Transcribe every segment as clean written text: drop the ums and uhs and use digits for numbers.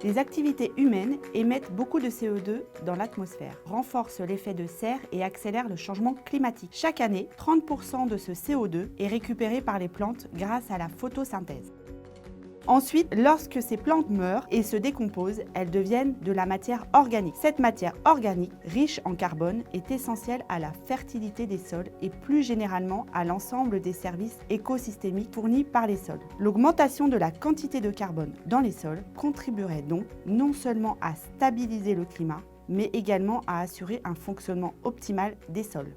Les activités humaines émettent beaucoup de CO2 dans l'atmosphère, renforcent l'effet de serre et accélèrent le changement climatique. Chaque année, 30% de ce CO2 est récupéré par les plantes grâce à la photosynthèse. Ensuite, lorsque ces plantes meurent et se décomposent, elles deviennent de la matière organique. Cette matière organique, riche en carbone, est essentielle à la fertilité des sols et plus généralement à l'ensemble des services écosystémiques fournis par les sols. L'augmentation de la quantité de carbone dans les sols contribuerait donc non seulement à stabiliser le climat, mais également à assurer un fonctionnement optimal des sols.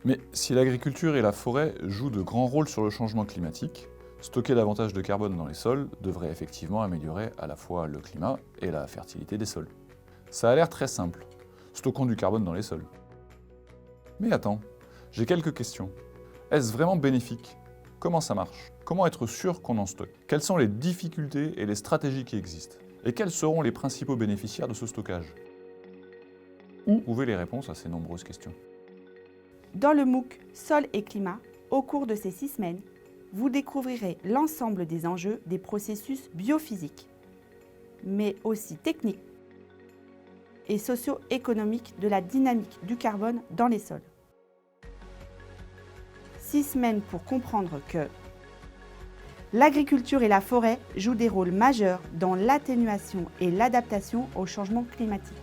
Mais si l'agriculture et la forêt jouent de grands rôles sur le changement climatique, stocker davantage de carbone dans les sols devrait effectivement améliorer à la fois le climat et la fertilité des sols. Ça a l'air très simple. Stockons du carbone dans les sols. Mais attends, j'ai quelques questions. Est-ce vraiment bénéfique? Comment ça marche? Comment être sûr qu'on en stocke? Quelles sont les difficultés et les stratégies qui existent? Et quels seront les principaux bénéficiaires de ce stockage? Où trouver les réponses à ces nombreuses questions? Dans le MOOC Sol et climat, au cours de ces 6 semaines, vous découvrirez l'ensemble des enjeux des processus biophysiques, mais aussi techniques et socio-économiques de la dynamique du carbone dans les sols. 6 semaines pour comprendre que l'agriculture et la forêt jouent des rôles majeurs dans l'atténuation et l'adaptation au changement climatique,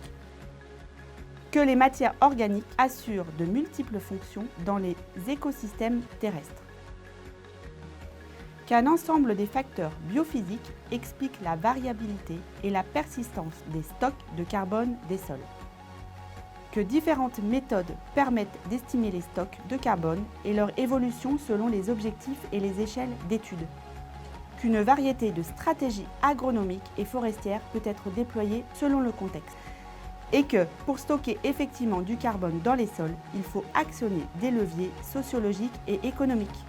que les matières organiques assurent de multiples fonctions dans les écosystèmes terrestres, qu'un ensemble des facteurs biophysiques explique la variabilité et la persistance des stocks de carbone des sols, que différentes méthodes permettent d'estimer les stocks de carbone et leur évolution selon les objectifs et les échelles d'études, qu'une variété de stratégies agronomiques et forestières peut être déployée selon le contexte, et que, pour stocker effectivement du carbone dans les sols, il faut actionner des leviers sociologiques et économiques.